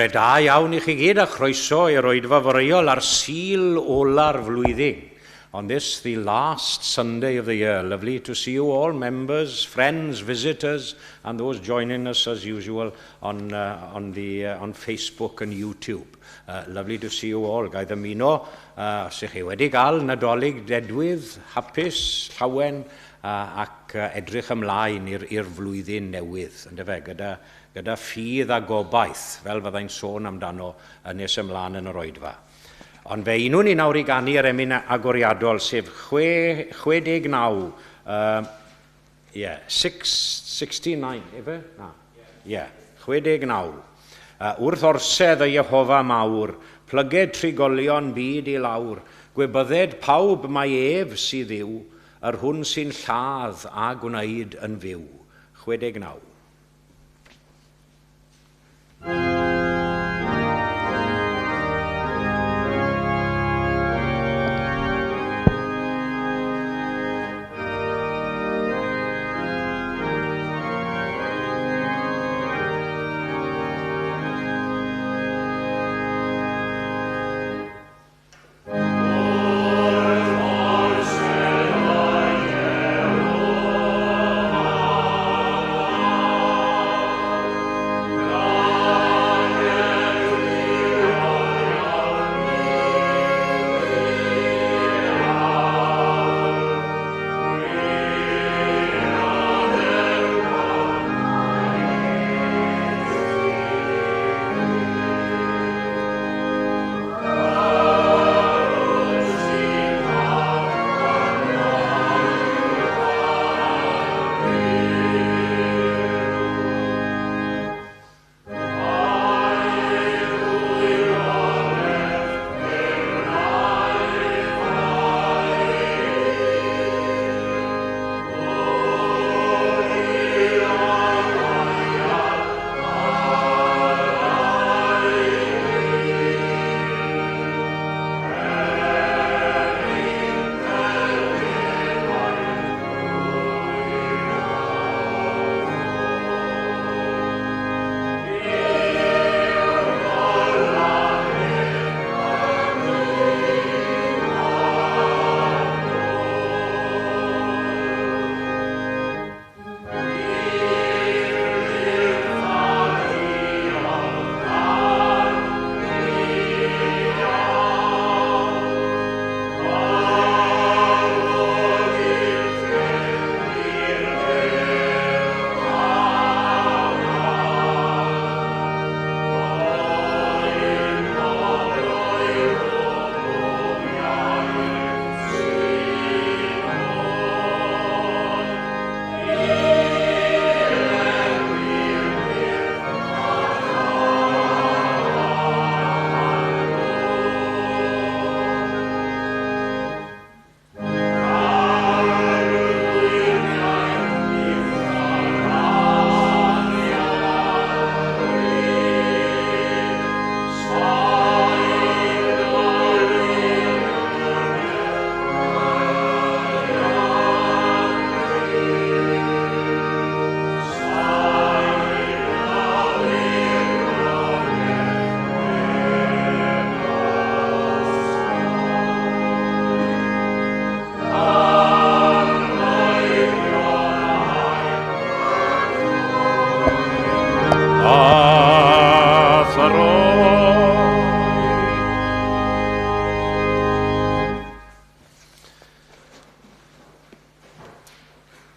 Bore da iawn I chi gyd a chroeso i'r oedfa foreol ar Sul ola'r flwyddyn. On this, the last Sunday of the year. Lovely to see you all, members, friends, visitors, and those joining us as usual on Facebook and YouTube. Lovely to see you all. Ga'i ddymuno, sy'ch chi wedi gael Nadolig dedwydd, hapus, llawen, ac edrych ymlaen i'r flwyddyn newydd. Yndyfe, gyda ffydd a gobaith, fel fyddai'n sôn amdano nes ymlaen yn yr oedfa. Ond fe unwn ni nawr I ganu yr emyn agoriadol, sef 69, 69, efe? Na. 69. Wrth orsedd y Jehofa mawr, plyged trigolion byd I lawr, gwebydded pawb mae ef sydd yw, yr hwn sy'n lladd a gwneud yn fyw. 69.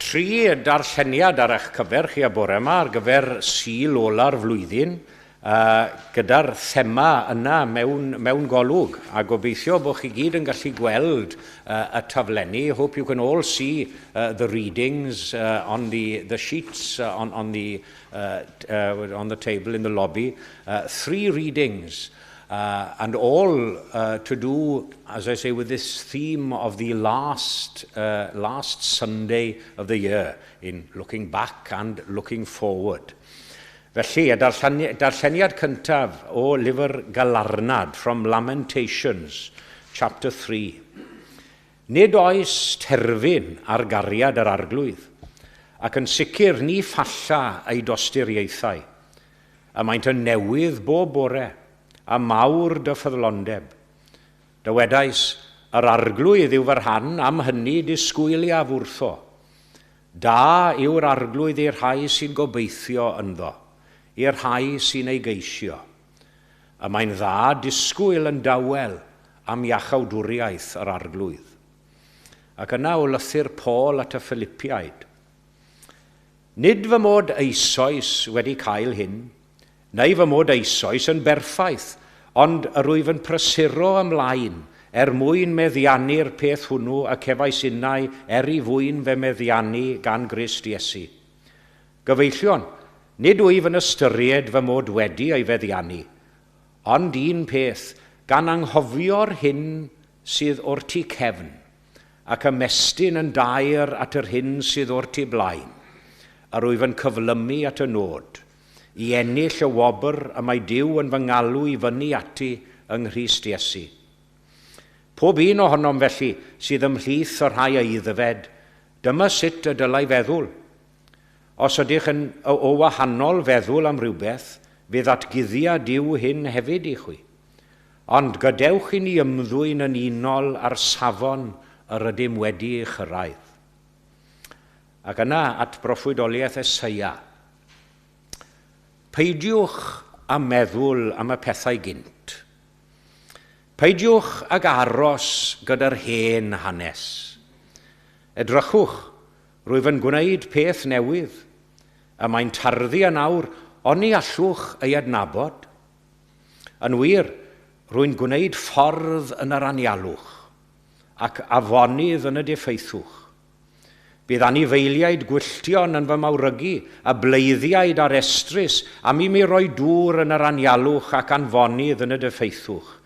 Tri darlleniad ar eich cyfer chi a bore yma ar gyfer Sul ola'r flwyddyn, gyda'r thema yna mewn golwg, a gobeithio bod chi gyd yn gallu gweld y taflenni. I hope you can all see the readings on the sheets on the table in the lobby. 3 readings. And all to do, as I say, with this theme of the last Sunday of the year, in looking back and looking forward. Felly, y darlleniad cyntaf o lyfr Galarnad, from Lamentations, chapter 3. Nid oes terfyn ar gariad yr arglwydd, ac yn sicr ni ffalla ei dosturiaethau. a maent yn newydd bob bore, a mawr dy ffyddlondeb. Dywedais, yr arglwydd yw fy rhan am hynny disgwyliaf wrtho. Da yw'r arglwydd i'r rhai sy'n gobeithio ynddo, i'r rhai sy'n ei geisio. A mae'n dda disgwyl yn dawel am iachawdwriaeth yr arglwydd. Ac yna o lythyr Paul at y Philippiaid. Nid fy mod eisoes wedi cael hyn, neu fy mod eisoes yn berffaith, ond yr wyf yn prysuro ymlaen mwyn meddiannu'r peth hwnnw ac cefais unnau i fwyn fe meddiannu gan Grist Iesu. Gyfeillion, nid wyf yn ystyried fy mod wedi ei feddiannu, ond un peth, gan anghofio'r hyn sydd o'r tu cefn, ac ymestyn yn dair at yr hyn sydd o'r tu blaen, a rwyf yn cyflymu at y nod, i ennill y wobr y mae Duw yn fy ngalw i fyny ati yng Nghrist Iesu. Pob un ohonom felly sydd ymhlith o'r rhai eiddfed, dyma sut y dylai feddwl. Os ydych yn o wahanol feddwl am rhywbeth, fe ddatguddiad Duw hyn hefyd i chwi. Ond gadewch i ni ymddwyn yn unol ar safon yr ydym wedi ei chyrraedd. Ac yna at broffwydoliaeth Eseia. Peidiwch a meddwl am y pethau gynt. Peidiwch ag aros gyda'r hen hanes. Edrychwch, rwyf yn gwneud peth newydd, a mae'n tarddu yn awr, ond ni allwch ei adnabod. Yn wir, rwy'n gwneud ffordd yn yr anialwch, ac afonydd yn y diffeithwch. Bydd anifeiliaid gwylltion yn fy mawrygu, a bleiddiaid ar estrys, am i mi roi dŵr yn yr anialwch ac anfonydd yn y diffeithwch,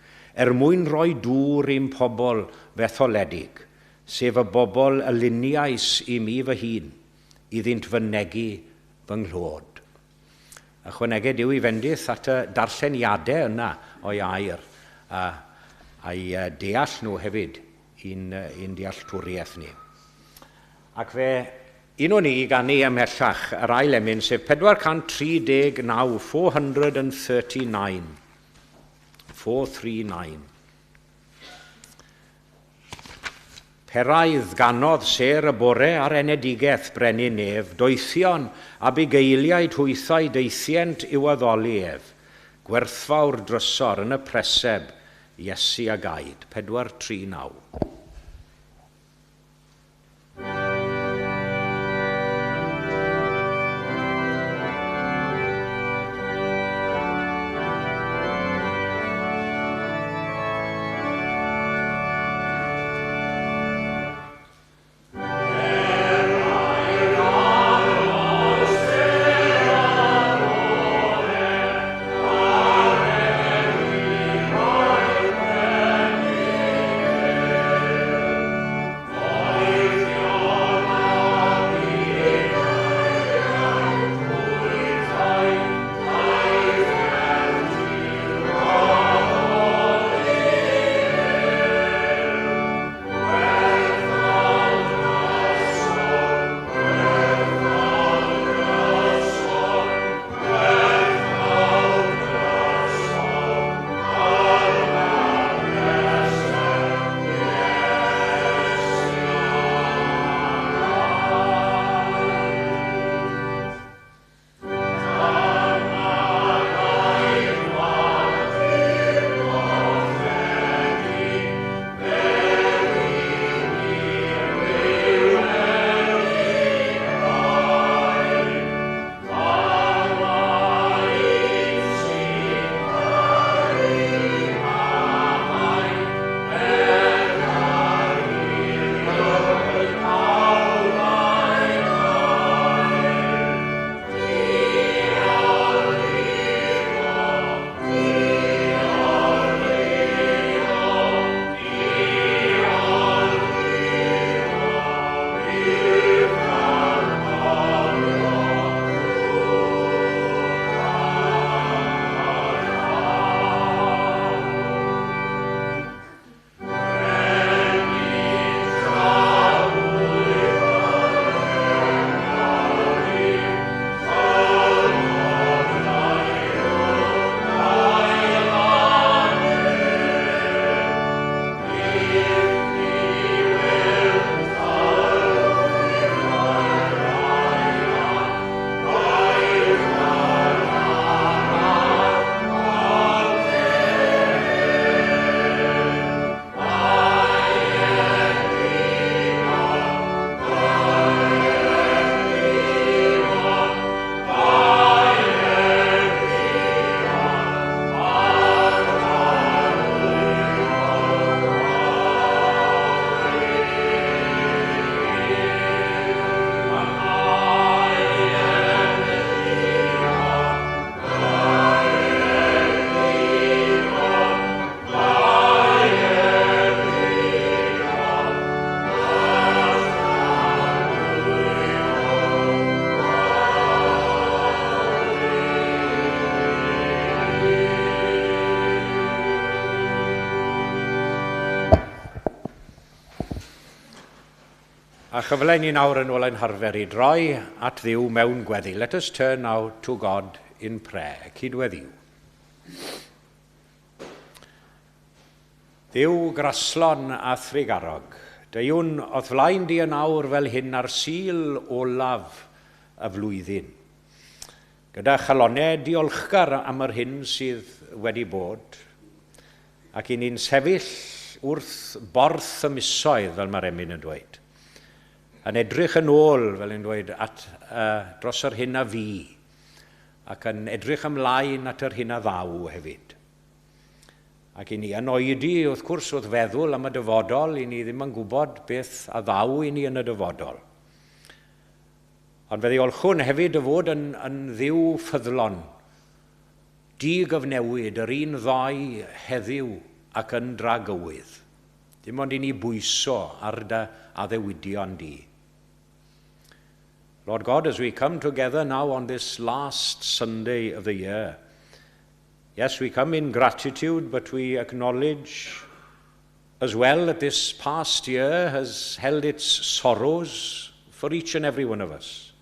mwyn roi dŵr i'n pobl fetholedig, sef y bobl y luniais i mi fy hun, iddynt fy negu fy nghlod. Ychwaneged yw i fendith at y darlleniadau yna o'i air, a'i deall nhw hefyd i'n dealltwriaeth ni. Ac fe, un o'n i gan ei ymhellach, yr ail emyn, sef 439, 439. 439. Peraidd ganodd ser y bore ar enedigaeth brenin nef, doethion a bugeiliaid hwythau deithiant i'w addoli ef, gwerthfawr drysor yn y preseb, Iesu a gaid, 439. A chyfle ni nawr yn ôl ein harfer I droi at Dduw mewn gweddi. Let us turn now to God in prayer. Cydweddiw. Dduw graslon a thrigarog, deiwn oedd flaen di yn awr fel hyn ar sil olaf y flwyddyn. Gyda chalonau diolchgar am yr hyn sydd wedi bod, ac I ni'n sefyll wrth borth y misoedd fel mae'r emyn yn dweud. Yn edrych yn ôl, fel yn dweud, dros yr hyn a fi, ac yn edrych ymlaen at yr hyn a ddaw hefyd. Ac I ni yn oedi, wrth gwrs, wrth feddwl am y dyfodol, I ni ddim yn gwybod beth a ddaw I ni yn y dyfodol. Ond fe ddiolchwn hefyd y fod yn ddiw ffyddlon, di-gyfnewid, yr un ddoi heddiw ac yn dragywydd. Dim ond I ni bwyso ar dy addewidion di. Lord God, as we come together now on this last Sunday of the year, yes, we come in gratitude, but we acknowledge as well that this past year has held its sorrows for each and every one of us.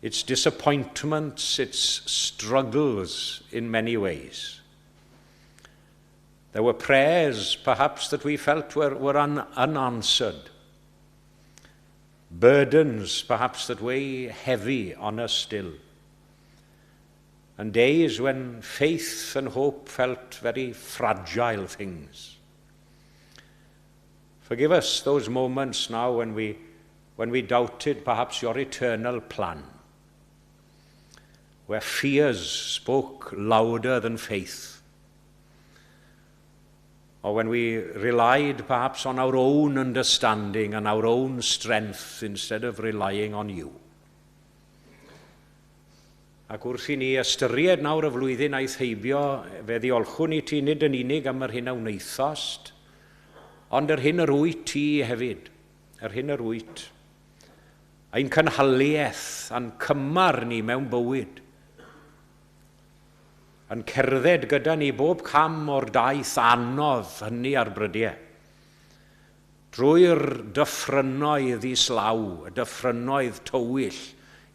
Its disappointments, its struggles in many ways. There were prayers, perhaps, that we felt were unanswered. Burdens, perhaps, that weigh heavy on us still. And days when faith and hope felt very fragile things. Forgive us those moments now when we doubted, perhaps, your eternal plan, where fears spoke louder than faith. Or when we relied perhaps on our own understanding and our own strength instead of relying on you. Ac wrth I ni ystyried nawr y flwyddyn aeth heibio, fe ddiolchwn I ti nid yn unig am yr hyn a wneithost, ond yr hyn yr wyt ti hefyd, yr hyn yr wyt. Ein cynhaliaeth a'n cymar ni mewn bywyd, yn cerdded gyda ni bob cam o'r daith anodd hynny ar brydiau. Drwy'r dyffrynoedd islaw, y dyffrynoedd tywyll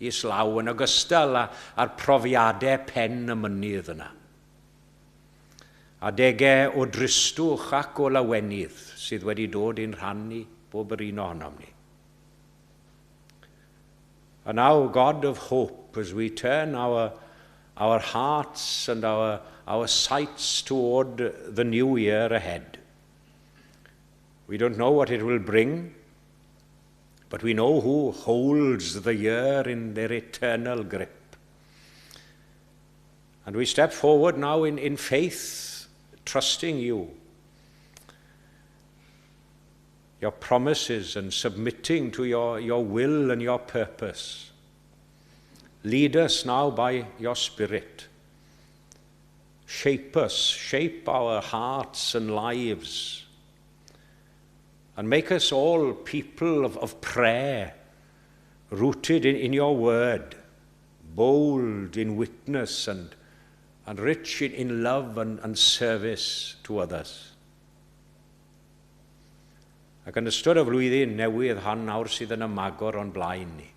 islaw, yn ogystal â'r profiadau pen y mynydd yna. Adegau o dristwch ac o lawenydd sydd wedi dod i'n rhannu bob yr un ohonom ni. And now, God of hope, as we turn our hearts and our sights toward the new year ahead. We don't know what it will bring, but we know who holds the year in their eternal grip. And we step forward now in faith, trusting you, your promises, and submitting to your will and your purpose. Lead us now by your Spirit. Shape us, shape our hearts and lives, and make us all people of prayer, rooted in your word, bold in witness and rich in love and service to others. Ac yn ystod y flwyddyn newydd hon nawr sydd yn ymagor o'n blaen ni,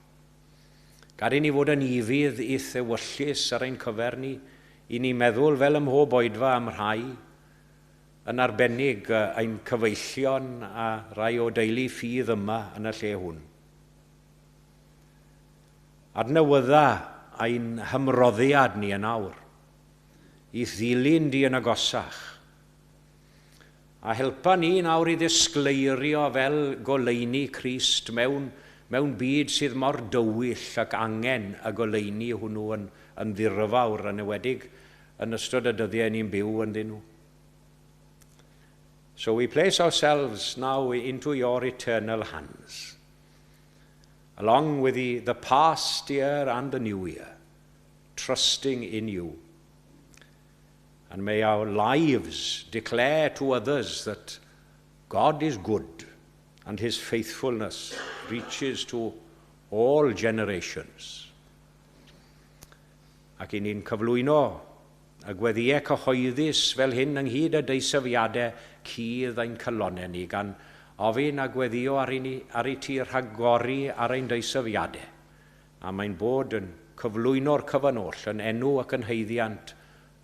gad I ni fod yn ifydd eith ewyllus ar ein cyfer ni, I ni meddwl fel ym mhob oedfa am rhai, yn arbennig ein cyfeillion a rai o deulu ffydd yma yn y lle hwn. Adnewydda ein hymroddiad ni yn awr, I ddilyn di yn agosach, a helpa ni nawr I ddisgleirio fel goleini Crist mewn byd sydd mor dywyll ac angen a goleini hwnnw yn ddirfawr yn ewedig yn ystod y dyddiau ni'n byw ynddyn nhw. So we place ourselves now into your eternal hands, along with the past year and the new year, trusting in you. And may our lives declare to others that God is good and his faithfulness reaches to all generations. Ac I ni'n cyflwyno y gweddiau cyhoeddus fel hyn ynghyd â deisyfiadau cudd ein calonau ni, gan ofyn a gweddio ar ei ti rhagori ar ein deisyfiadau. A mae'n bod yn cyflwyno'r cyfanoll yn enw ac yn heiddiant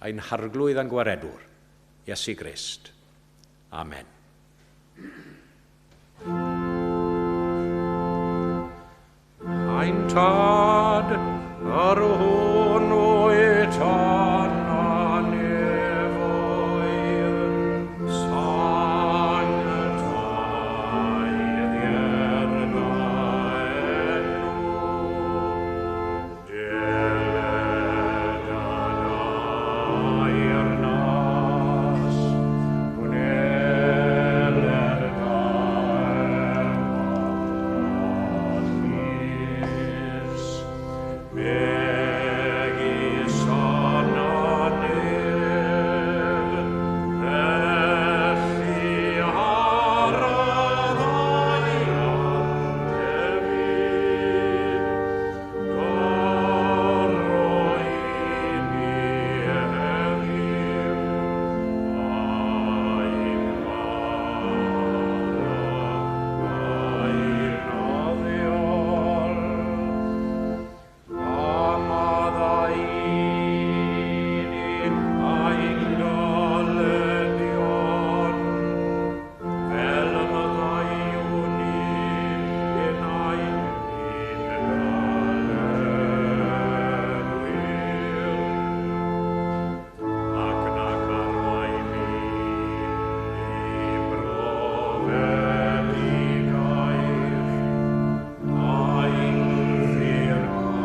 ein harglwydd a'n gwaredwr, Iesu Grist. Amen. Ein tad ar hwn o etan a nefoedd, sang y taedd ierna enw, deled adair nas, wneled daer mabras, megis ananel, felly araddau antefyd, doroi ni heddiw, a'i'n noddiol. Amadaini a'i'n goledion, fel y myddaiwn ni yn a'i'n galedwyr, ac na garwai mi i brofedi gair, a'i'n ddir gared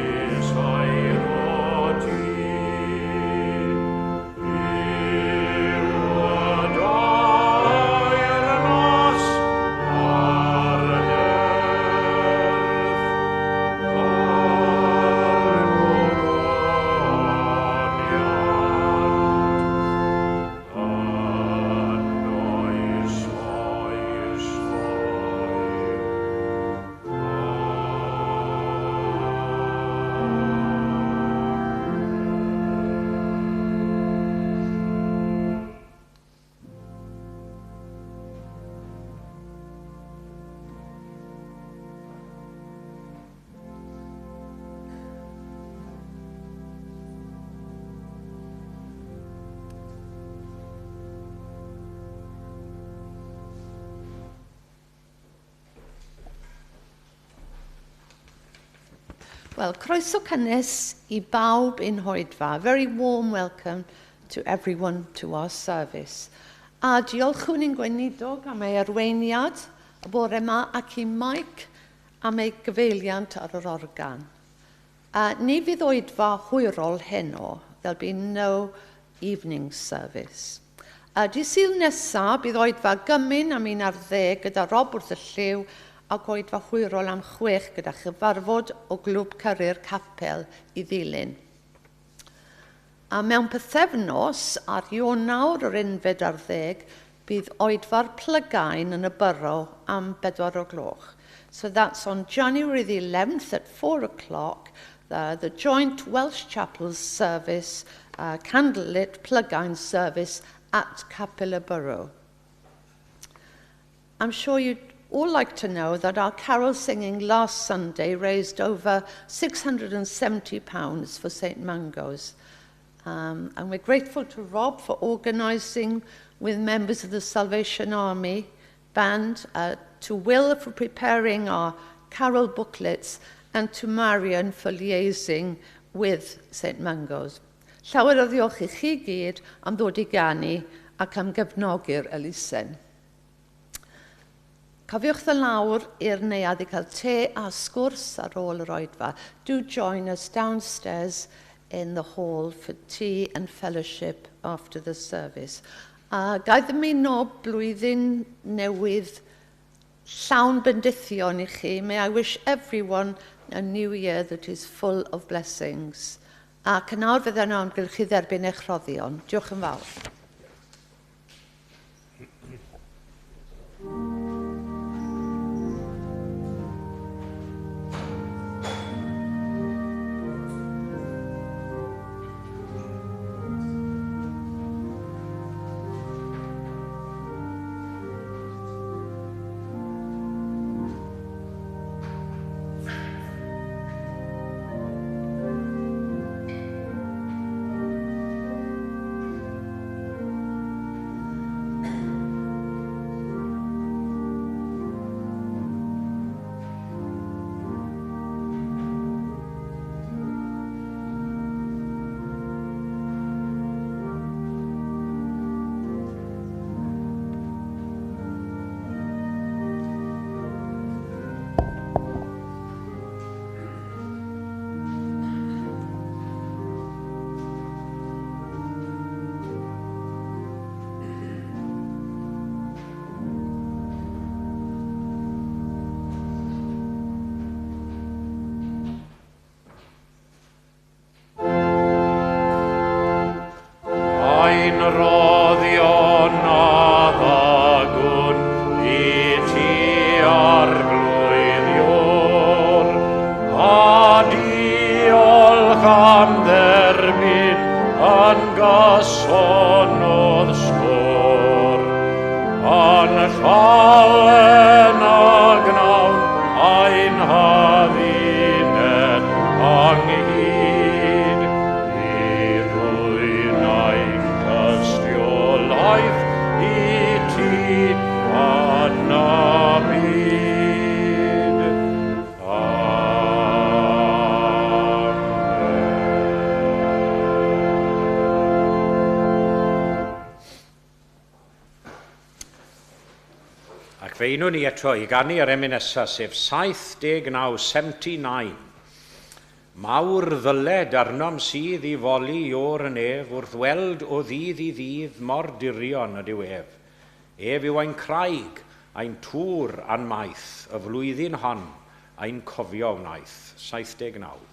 canis a'i rodi, i'w adair nas ar Well, croeso cynnes I bawb in Hoedfa. Very warm welcome to everyone to our service. A diolchwn i'n gweinidog am ei arweiniad y bore yma ac I Mike am ei gyfeiliant ar yr organ. Ni fydd Hoedfa hwyrol heno. There'll be no evening service. Di Sul nesaf bydd Hoedfa gymyn am 11 gyda Rob wrth y lliw ac Hoedfa hwyrol am 6 gyda chyfarfod o glwb cyrru'r capel I ddilyn. A mewn pythefnos ar Ionawr o'r 11 bydd Oedfa'r Plygain yn y borough am 4 o gloch. So that's on January the 11th at 4 o'clock, the joint Welsh Chapels service, candlelit Plygain service at Capel y Borough. I'm sure you'd all like to know that our carol singing last Sunday raised over £670 for St Mango's. And we're grateful to Rob for organising with members of the Salvation Army band, to Will for preparing our carol booklets, and to Marion for liaising with St Mango's. Llawer o ddiolch I chi gyd am ddod I ganu ac am gefnogi'r elusen. Cofiwch dy lawr i'r neuadd I cael te a sgwrs ar ôl yr Oedfa. Do join us downstairs in the hall for tea and fellowship after the service. Gaeth ymuno blwyddyn newydd llawn bendithion I chi. May I wish everyone a new year that is full of blessings. Ac yn awr fydd yna amgylchu dderbyn eich rhoddion. Diolch yn fawr. gysonodd sgwr, ond llalen a gnawn ein haddinet anghyd, i rwy'n ein tystiolaeth i ti anna byd. Ac fe unwn ni eto i ganu ar emyn nesaf, sef 79, Mawr ddyled arnom sydd i foli o'r yn ef, wrth weld o ddydd i ddydd mor dirion ydyw ef. Ef yw ein craig, ein tŵr a'n maith, y flwyddyn hon, ein cofio wnaeth. 79.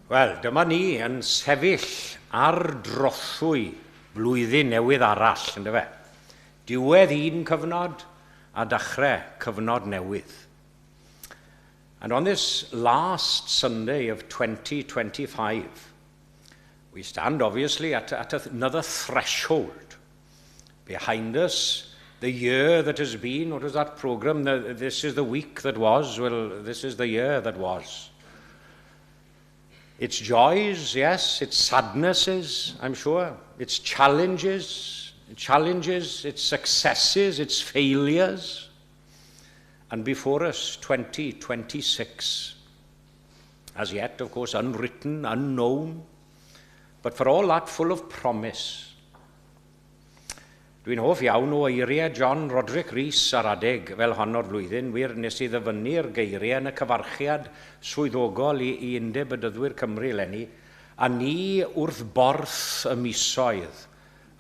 Wel, dyma ni yn sefyll ar drothwy blwyddyn newydd arall, ynddo fe. Diwedd un cyfnod a dechrau cyfnod newydd. And on this last Sunday of 2025, we stand obviously at another threshold. Behind us, the year that has been, what was that program? This is the week that was. Well, this is the year that was. Its joys, yes, its sadnesses, I'm sure, its challenges, its successes, its failures, and before us, 2026. As yet, of course, unwritten, unknown, but for all that, full of promise. Dwi'n hoff iawn o eiriau John Roderick Rhys ar adeg fel hon o'r flwyddyn. Wir nes I ddyfynnu'r geiriau yn y cyfarchiad swyddogol I Undeb y Dyddwyr Cymru eleni, a ni wrth borth y misoedd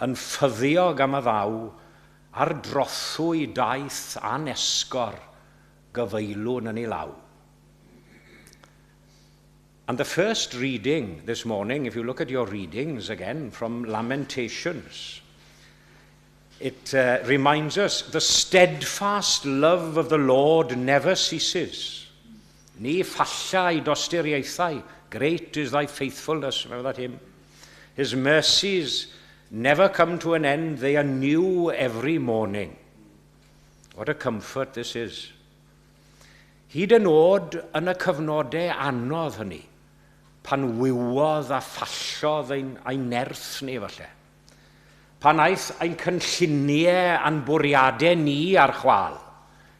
yn ffyddiog am y ddaw ar drothwy daith anesgor gyfeilwn yn ei law. And the first reading this morning, if you look at your readings again from Lamentations, it reminds us the steadfast love of the Lord never ceases. Ni falla I dostiriaethau, great is thy faithfulness. Remember that hymn? His mercies never come to an end, they are new every morning. What a comfort this is. Hyd yn oed yn y cyfnodau anodd hynny, pan wywodd a fallodd ein nerth ni falle. Pan aeth ein cynlluniau a'n bwriadau ni ar chwal,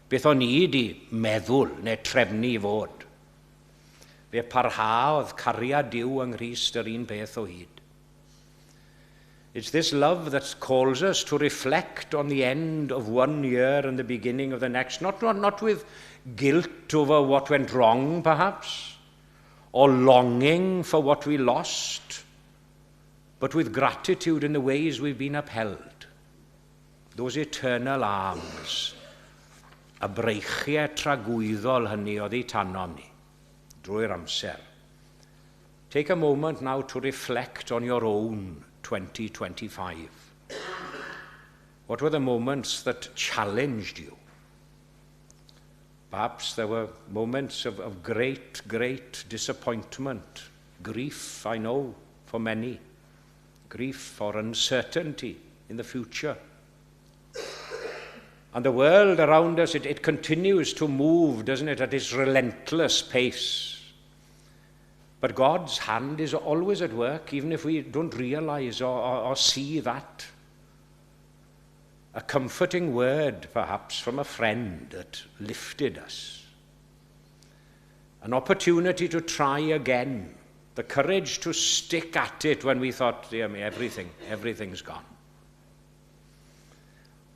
beth o'n ni di meddwl neu trefnu i fod. Fe parhaodd cariad Duw yng Nghrist yr un beth o hyd. It's this love that calls us to reflect on the end of one year and the beginning of the next, not with guilt over what went wrong, perhaps, or longing for what we lost, but with gratitude in the ways we've been upheld. Those eternal arms, y breichiau tragwyddol hynny oedd eu tanom ni, drwy'r amser. Take a moment now to reflect on your own 2025. What were the moments that challenged you? Perhaps there were moments of great, great disappointment, grief, I know, for many, grief or uncertainty in the future. And the world around us, it continues to move, doesn't it, at its relentless pace. But God's hand is always at work, even if we don't realize or see that. A comforting word, perhaps, from a friend that lifted us. An opportunity to try again. The courage to stick at it when we thought, dear me, everything's gone.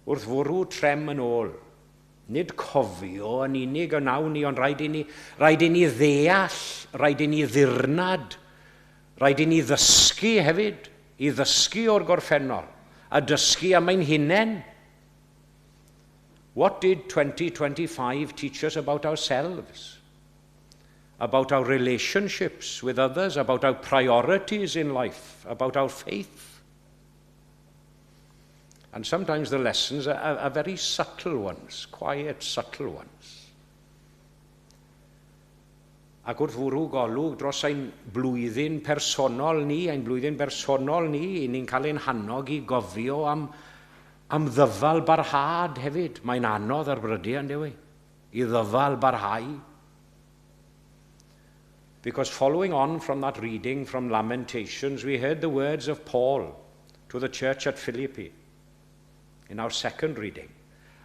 Wrth fwrw trem yn ôl, nid cofio yn unig o naw ni, ond rhaid i ni ddeall, rhaid i ni ddirnad, rhaid i ni ddysgu hefyd, i ddysgu o'r gorffennol, a dysgu am ein hunain. What did 2025 teach us about ourselves? About our relationships with others, about our priorities in life, about our faith? And sometimes the lessons are very subtle ones, quiet, subtle ones. Ac wrth fwrw golwg dros ein blwyddyn personol ni, i ni'n cael ein hannog i gofio am ddyfal barhad hefyd. Mae'n anodd ar brydiau, ynddo i ddyfal barhau. Because following on from that reading from Lamentations, we heard the words of Paul to the church at Philippi in our second reading,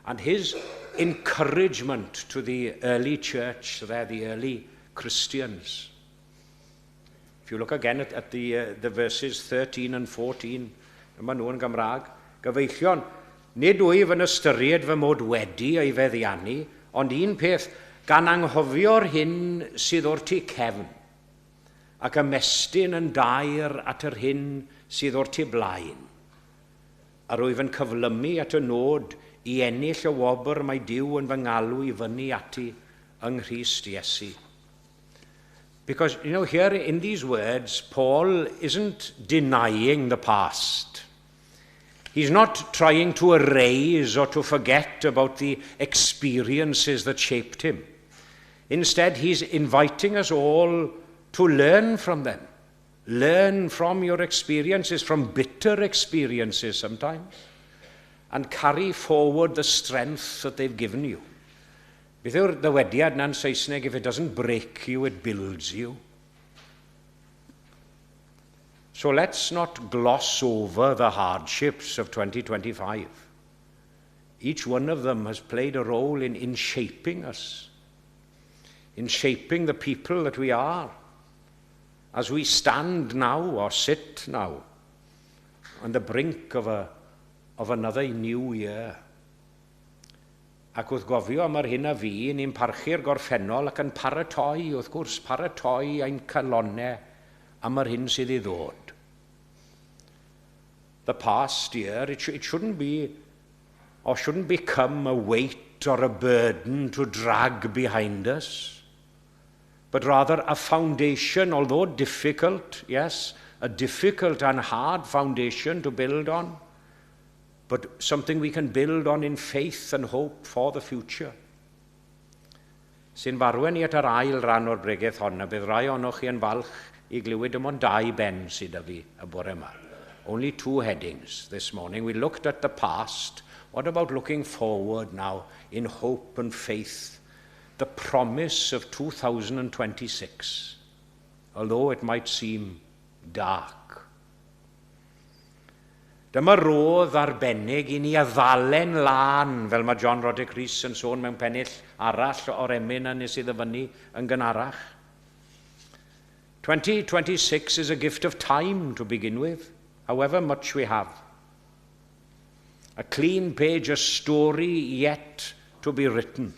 and his encouragement to the early church there, the early Christians. If you look again at the verses 13 and 14, yma nhw yn Gymraeg, gyfeillion, nid wyf yn ystyried fy mod wedi ei feddiannu, ond un peth, gan anghofio'r hyn sydd o'r tu cefn, ac ymestyn yn dair at yr hyn sydd o'r tu blaen. A rwyf yn cyflymu at y nod i ennill y wobr mae Duw yn fy ngalw i fyny ati yng Nghrist Iesu. Because, here in these words, Paul isn't denying the past. He's not trying to erase or to forget about the experiences that shaped him. Instead, he's inviting us all to learn from them. Learn from your experiences, from bitter experiences sometimes, and carry forward the strength that they've given you. Beth yw'r ddywediad na'n Saesneg, if it doesn't break you, it builds you. So let's not gloss over the hardships of 2025. Each one of them has played a role in shaping us, in shaping the people that we are, as we stand now or sit now on the brink of another new year. Ac wrth gofio am yr hyn a fi, ni'n parchu'r gorffennol ac yn paratoi, wrth gwrs, paratoi ein calonnau am yr hyn sydd I ddod. The past year, it shouldn't be, or shouldn't become a weight or a burden to drag behind us, but rather a foundation, although difficult, yes, a difficult and hard foundation to build on, but something we can build on in faith and hope for the future. Sy'n farwen ni at yr ail ran o'r bregaeth honna, bydd rai o'noch chi yn falch I glywed dim ond 2 ben sydd â fi y bore yma. Only 2 headings this morning. We looked at the past. What about looking forward now in hope and faith? The promise of 2026, although it might seem dark. Dyma rodd arbennig I ni addalen lan, fel mae John Roderick Rees yn sôn mewn pennill arall o'r emyn a nes I ddyfynu yn gynharach. 2026 is a gift of time to begin with, however much we have. A clean page, a story yet to be written.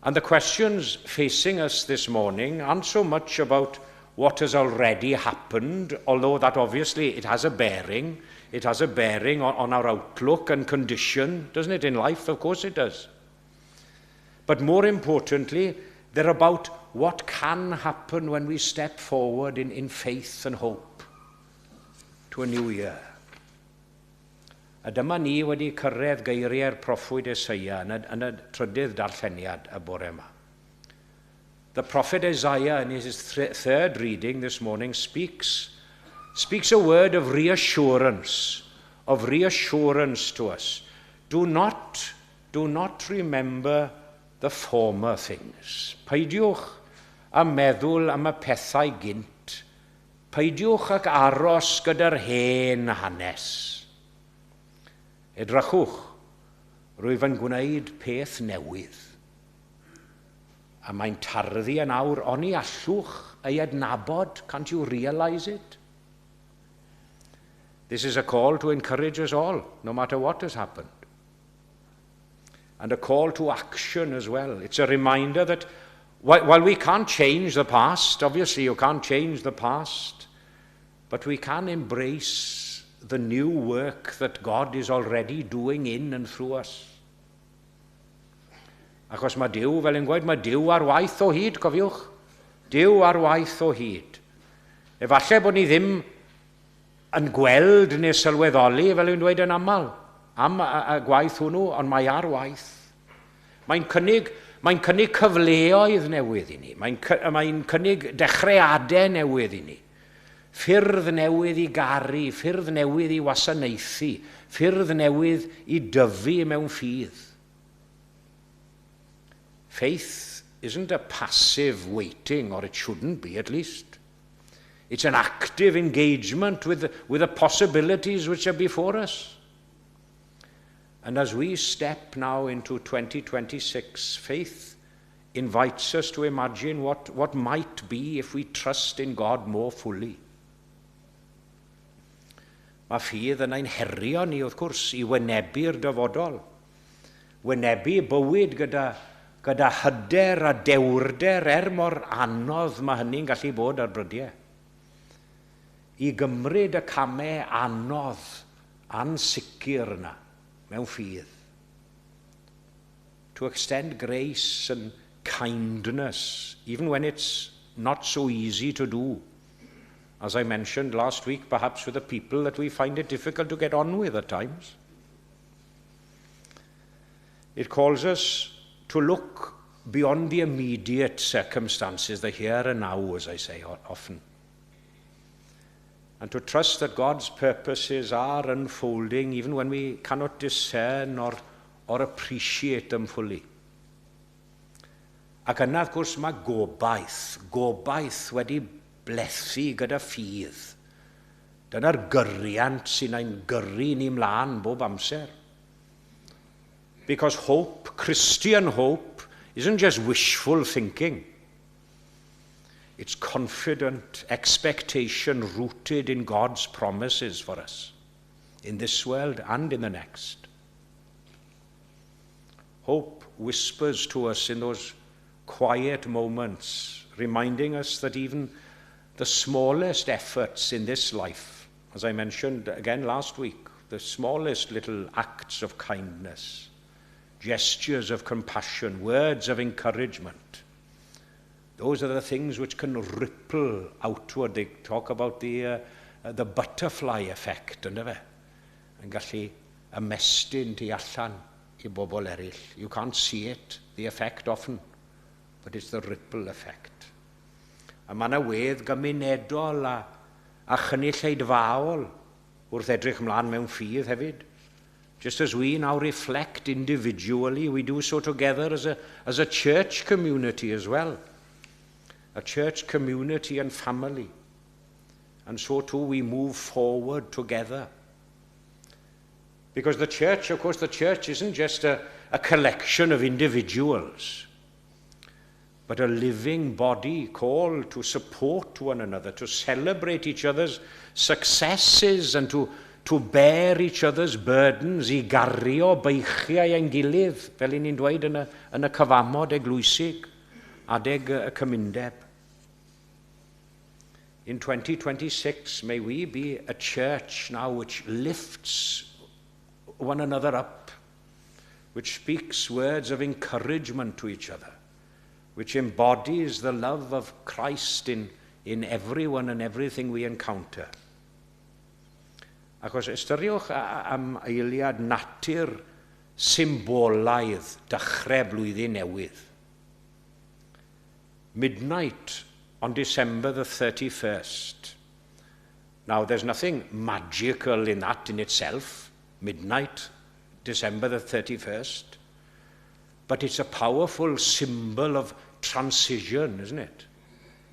And the questions facing us this morning aren't so much about what has already happened, although that obviously it has a bearing. It has a bearing on our outlook and condition, doesn't it, in life? Of course it does. But more importantly, they're about what can happen when we step forward in faith and hope to a new year. A dyma ni wedi cyrraedd geiriau'r proffwyd Eseia yn y trydydd darlleniad y bore yma. The prophet Isaiah, in his third reading this morning, speaks a word of reassurance to us. Do not remember the former things. Peidiwch a meddwl am y pethau gynt. Peidiwch ac aros gyda'r hen hanes. Edrychwch, rwyf yn gwneud peth newydd. A mae'n tarddu yn awr, oni allwch ei adnabod, can't you realise it? This is a call to encourage us all, no matter what has happened. And a call to action as well. It's a reminder that while we can't change the past, obviously you can't change the past, but we can embrace the new work that God is already doing in and through us. Achos mae Dyw, fel yn gweud, mae Dyw ar waith o hyd, cofiwch. Dyw ar waith o hyd. Efallai bod ni ddim yn gweld neu sylweddoli, fel yn dweud yn aml, am y gwaith hwnnw, ond mae ar waith. Mae'n cynnig cyfleoedd newydd I ni. Mae'n cynnig dechreuadau newydd I ni. Ffyrdd newydd I garu, ffyrdd newydd I wasanaethu, ffyrdd newydd I dyfu mewn ffydd. Faith isn't a passive waiting, or it shouldn't be at least. It's an active engagement with the possibilities which are before us. And as we step now into 2026, faith invites us to imagine what might be if we trust in God more fully. Mae ffydd yn ein herio ni, wrth gwrs, I wynebu'r dyfodol. Wynebu bywyd gyda hyder a dewrder mor anodd mae hynny'n gallu bod ar brydiau. I gymryd y camau anodd, ansicr yna, mewn ffydd. To extend grace and kindness, even when it's not so easy to do. As I mentioned last week, perhaps with the people that we find it difficult to get on with at times. It calls us to look beyond the immediate circumstances, the here and now, as I say often. And to trust that God's purposes are unfolding even when we cannot discern or appreciate them fully. Ac yna, wrth gwrs, mae gobaith wedi blethu gyda ffydd. Dyna'r gyriant sy'n ein gyrru ni mlaen bob amser. Because hope, Christian hope, isn't just wishful thinking. It's confident expectation rooted in God's promises for us, in this world and in the next. Hope whispers to us in those quiet moments, reminding us that even the smallest efforts in this life, as I mentioned again last week, the smallest little acts of kindness, gestures of compassion, words of encouragement, Those are the things which can ripple outward. They talk about the butterfly effect, ynddo fe? Yn gallu ymestyn tu allan I bobl eraill. You can't see it, the effect often, but it's the ripple effect. A mae yna wedd gymunedol a chynulleidfaol wrth edrych ymlaen mewn ffydd hefyd. Just as we now reflect individually, we do so together as a church community as well. A church community and family. And so too we move forward together. Because the church, of course, the church isn't just a collection of individuals, but a living body called to support one another, to celebrate each other's successes and to bear each other's burdens, I gario beichiau ein gilydd, fel I ni'n dweud yn y cyfamod eglwysig, adeg y cymundeb. In 2026, may we be a church now which lifts one another up, which speaks words of encouragement to each other, which embodies the love of Christ in everyone and everything we encounter. Achos ystyriwch am eiliad natur symbolaidd dechrau blwyddyn newydd. Midnight on December the 31st. Now, there's nothing magical in that in itself, midnight, December the 31st, but it's a powerful symbol of transition, isn't it?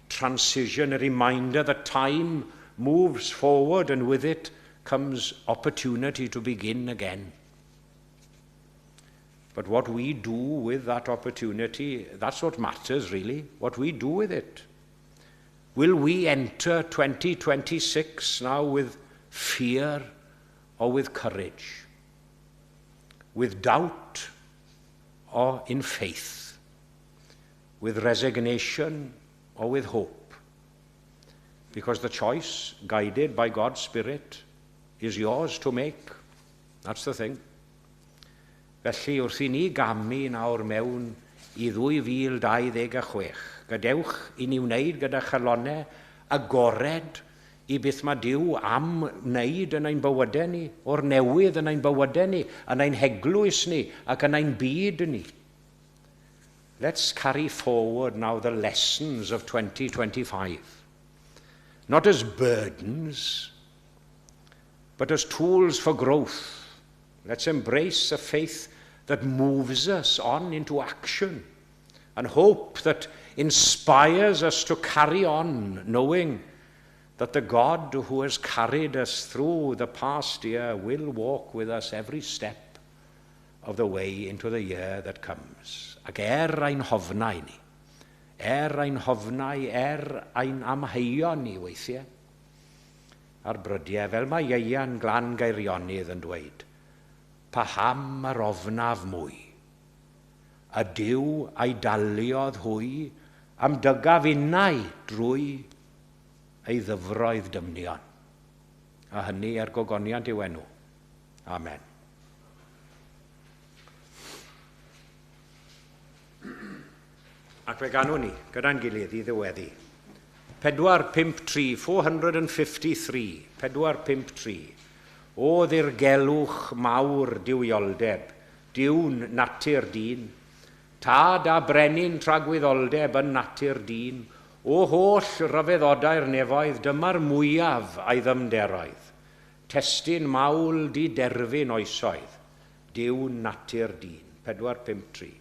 Transition, a reminder that time moves forward and with it comes opportunity to begin again. But what we do with that opportunity, that's what matters really, what we do with it. Will we enter 2026 now with fear or with courage? With doubt or in faith? With resignation or with hope? Because the choice, guided by God's Spirit, is yours to make. That's the thing. Felly, wrth I ni gamu nawr mewn I 2026, gadewch I ni wneud gyda chalonau agored I beth mae Dyw am wneud yn ein bywydau ni, o'r newydd yn ein bywydau ni, yn ein heglwys ni, ac yn ein byd ni. Let's carry forward now the lessons of 2025. Not as burdens, but as tools for growth. Let's embrace a faith that moves us on into action and hope that inspires us to carry on, knowing that the God who has carried us through the past year will walk with us every step of the way into the year that comes. Ac ein hofnau ni, ein hofnau, ein amheuon ni weithiau, a'r brydiau, fel mae Ieian Glan Gaerionydd yn dweud, paham yr ofnaf mwy, a Dyw ei daliodd hwy, am dygaf unnau drwy ei ddyfroedd dymunion. A hynny ar gogoniant i'w enw. Amen. Ac fe ganwn ni, gyda'n gilydd I ddiweddu. 453, 453, 453. O ddirgelwch mawr diwioldeb, diwn natur dyn, tad a brenin tragwyddoldeb yn natur dyn, o holl ryfeddodau'r nefoedd, dyma'r mwyaf a'i ddymderoedd. Testyn mawl di derfyn oesoedd, diwn natur dyn. 453.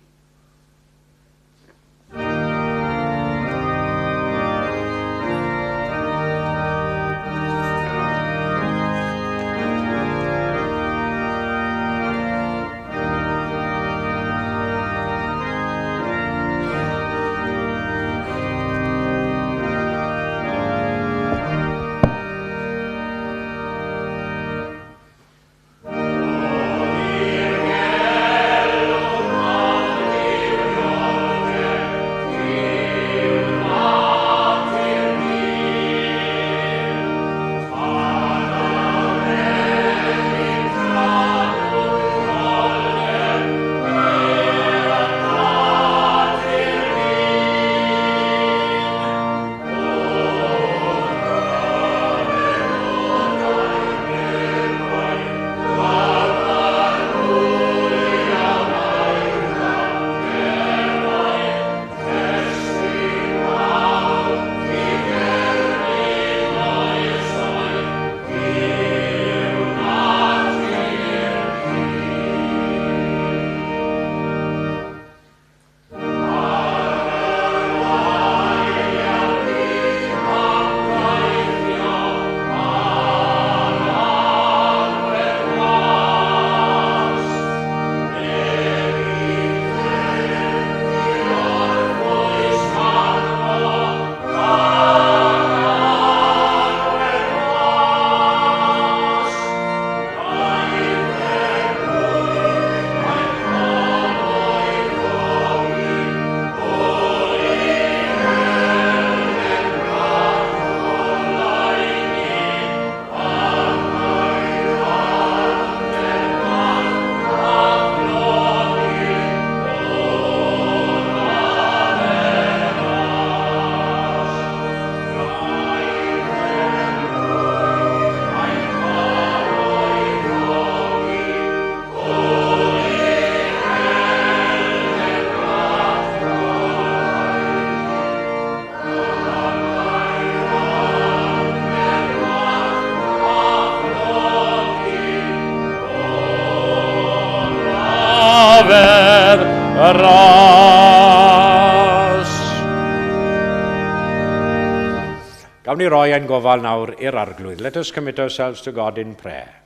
Gawn ni roi ein gofal nawr i'r arglwydd. Let us commit ourselves to God in prayer.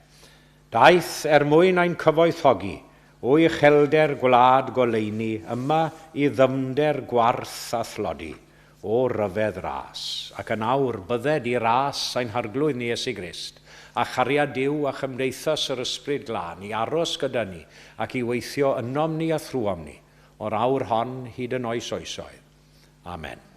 Daeth mwyn ein cyfoethogi, o uchelder gwlad goleini, yma I ddymder gwarth a thlodi, o ryfedd ras. Ac yn awr bydded I ras ein harglwydd ni Iesu Grist, a chariad Duw a chymdeithas yr ysbryd glân I aros gyda ni ac I weithio ynom ni a thrwom ni, o'r awr hon hyd yn oes oesoedd. Amen.